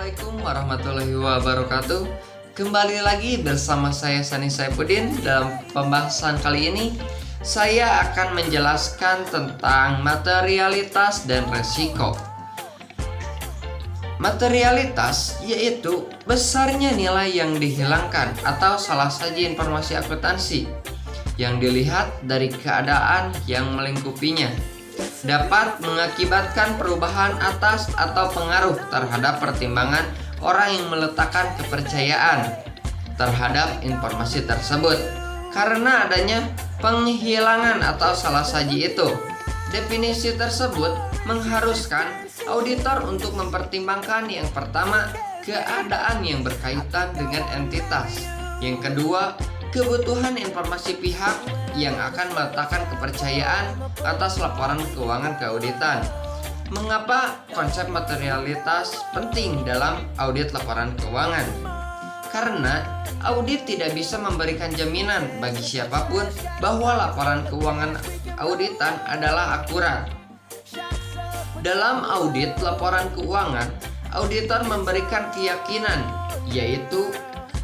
Assalamualaikum warahmatullahi wabarakatuh. Kembali lagi bersama saya Sani Saifuddin. Dalam pembahasan kali ini saya akan menjelaskan tentang materialitas dan resiko. Materialitas yaitu besarnya nilai yang dihilangkan atau salah saji informasi akuntansi yang dilihat dari keadaan yang melingkupinya dapat mengakibatkan perubahan atas atau pengaruh terhadap pertimbangan orang yang meletakkan kepercayaan terhadap informasi tersebut karena adanya penghilangan atau salah saji itu. Definisi tersebut mengharuskan auditor untuk mempertimbangkan yang pertama, keadaan yang berkaitan dengan entitas. Yang kedua, kebutuhan informasi pihak yang akan meletakkan kepercayaan atas laporan keuangan keauditan. Mengapa konsep materialitas penting dalam audit laporan keuangan? Karena audit tidak bisa memberikan jaminan bagi siapapun bahwa laporan keuangan auditan adalah akurat. Dalam audit laporan keuangan, auditor memberikan keyakinan, yaitu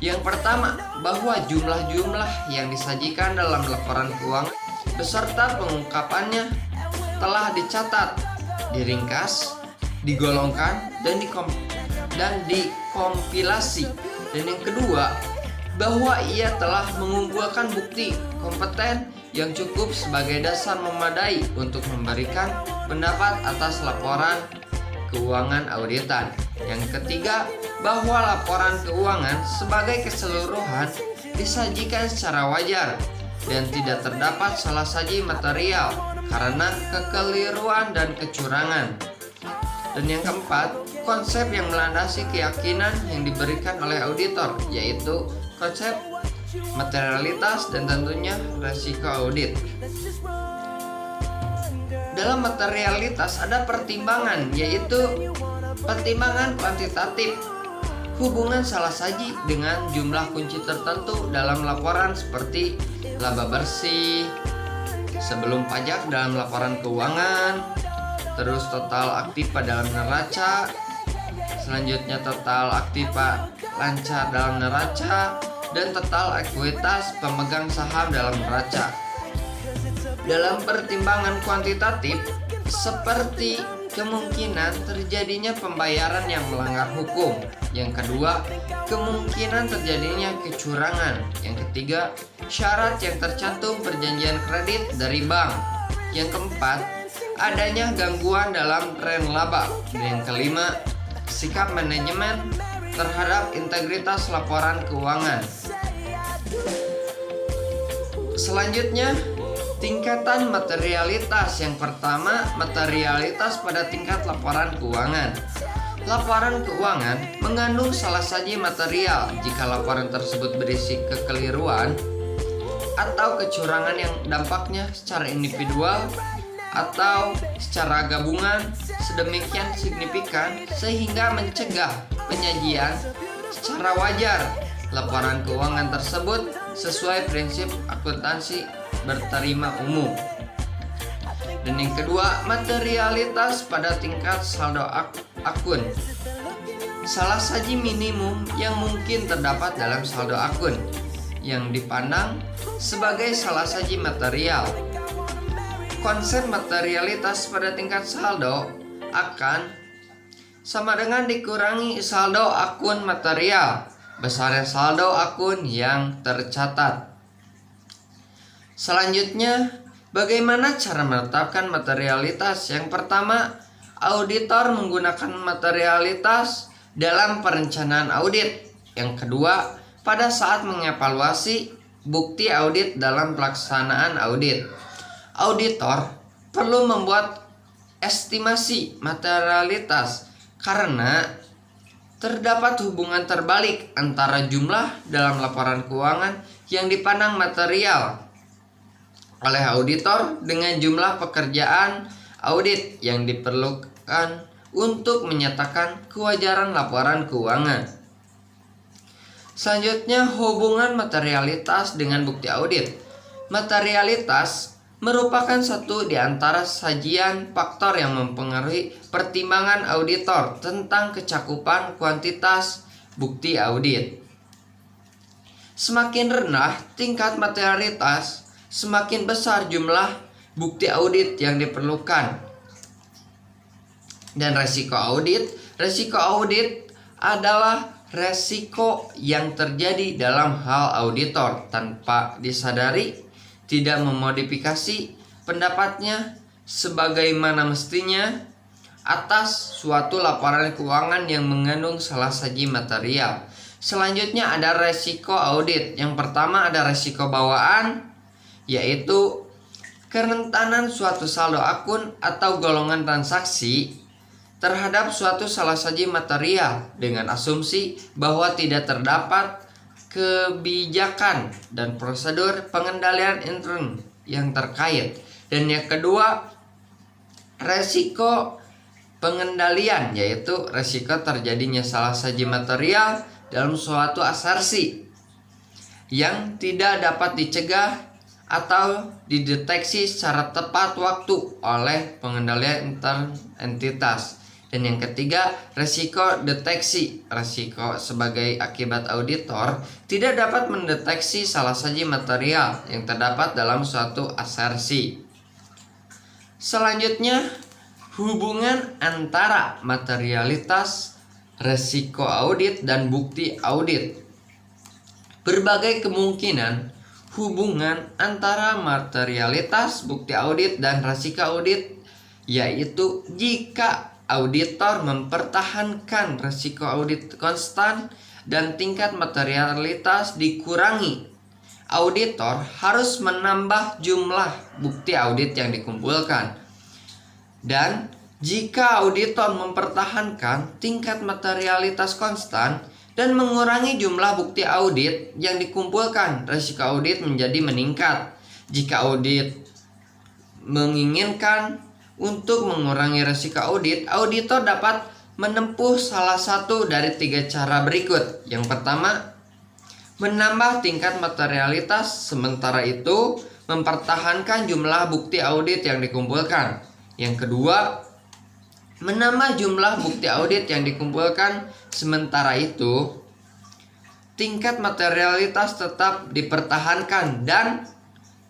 yang pertama, bahwa jumlah-jumlah yang disajikan dalam laporan keuangan beserta pengungkapannya telah dicatat, diringkas, digolongkan, dan dikompilasi. Dan yang kedua, bahwa ia telah mengumpulkan bukti kompeten yang cukup sebagai dasar memadai untuk memberikan pendapat atas laporan keuangan auditan. Yang ketiga, bahwa laporan keuangan sebagai keseluruhan disajikan secara wajar dan tidak terdapat salah saji material karena kekeliruan dan kecurangan. Dan yang keempat, konsep yang melandasi keyakinan yang diberikan oleh auditor, yaitu konsep materialitas dan tentunya resiko audit. Dalam materialitas ada pertimbangan, yaitu pertimbangan kuantitatif, hubungan salah saji dengan jumlah kunci tertentu dalam laporan seperti laba bersih, sebelum pajak dalam laporan keuangan, terus total aktiva dalam neraca, selanjutnya total aktiva lancar dalam neraca, dan total ekuitas pemegang saham dalam neraca. Dalam pertimbangan kuantitatif, seperti kemungkinan terjadinya pembayaran yang melanggar hukum. Yang kedua, kemungkinan terjadinya kecurangan. Yang ketiga, syarat yang tercantum perjanjian kredit dari bank. Yang keempat, adanya gangguan dalam tren laba. Dan yang kelima, sikap manajemen terhadap integritas laporan keuangan. Selanjutnya, tingkatan materialitas. Yang pertama, materialitas pada tingkat laporan keuangan. Laporan keuangan mengandung salah saji material jika laporan tersebut berisi kekeliruan atau kecurangan yang dampaknya secara individual atau secara gabungan sedemikian signifikan sehingga mencegah penyajian secara wajar laporan keuangan tersebut sesuai prinsip akuntansi berterima umum. Dan yang kedua, materialitas pada tingkat saldo akun. Salah saji minimum yang mungkin terdapat dalam saldo akun yang dipandang sebagai salah saji material. Konsep materialitas pada tingkat saldo akan sama dengan dikurangi saldo akun material, besarnya saldo akun yang tercatat. Selanjutnya, bagaimana cara menetapkan materialitas? Yang pertama, auditor menggunakan materialitas dalam perencanaan audit. Yang kedua, pada saat mengevaluasi bukti audit dalam pelaksanaan audit. Auditor perlu membuat estimasi materialitas karena terdapat hubungan terbalik antara jumlah dalam laporan keuangan yang dipandang material oleh auditor dengan jumlah pekerjaan audit yang diperlukan untuk menyatakan kewajaran laporan keuangan. Selanjutnya, hubungan materialitas dengan bukti audit. Materialitas merupakan satu di antara sajian faktor yang mempengaruhi pertimbangan auditor tentang kecakupan kuantitas bukti audit. Semakin rendah tingkat materialitas, semakin besar jumlah bukti audit yang diperlukan. Dan resiko audit adalah resiko yang terjadi dalam hal auditor tanpa disadari, tidak memodifikasi pendapatnya sebagaimana mestinya atas suatu laporan keuangan yang mengandung salah saji material. Selanjutnya ada resiko audit. Yang pertama ada resiko bawaan, yaitu kerentanan suatu saldo akun atau golongan transaksi terhadap suatu salah saji material dengan asumsi bahwa tidak terdapat kebijakan dan prosedur pengendalian intern yang terkait. Dan yang kedua, resiko pengendalian, yaitu resiko terjadinya salah saji material dalam suatu asersi yang tidak dapat dicegah atau dideteksi secara tepat waktu oleh pengendalian intern entitas. Dan yang ketiga, resiko deteksi. Resiko sebagai akibat auditor tidak dapat mendeteksi salah saji material yang terdapat dalam suatu asersi. Selanjutnya, hubungan antara materialitas, resiko audit, dan bukti audit. Berbagai kemungkinan hubungan antara materialitas, bukti audit, dan resiko audit, yaitu jika auditor mempertahankan resiko audit konstan dan tingkat materialitas dikurangi, auditor harus menambah jumlah bukti audit yang dikumpulkan. Dan jika auditor mempertahankan tingkat materialitas konstan dan mengurangi jumlah bukti audit yang dikumpulkan, resiko audit menjadi meningkat. Jika audit menginginkan untuk mengurangi resiko audit, auditor dapat menempuh salah satu dari 3 cara berikut. Yang pertama, menambah tingkat materialitas, sementara itu mempertahankan jumlah bukti audit yang dikumpulkan. Yang kedua, menambah jumlah bukti audit yang dikumpulkan, sementara itu tingkat materialitas tetap dipertahankan. Dan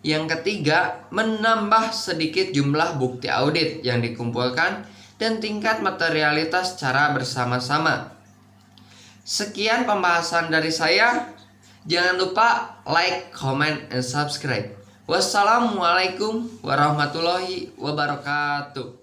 yang ketiga, menambah sedikit jumlah bukti audit yang dikumpulkan dan tingkat materialitas secara bersama-sama. Sekian pembahasan dari saya. Jangan lupa like, comment, and subscribe. Wassalamualaikum warahmatullahi wabarakatuh.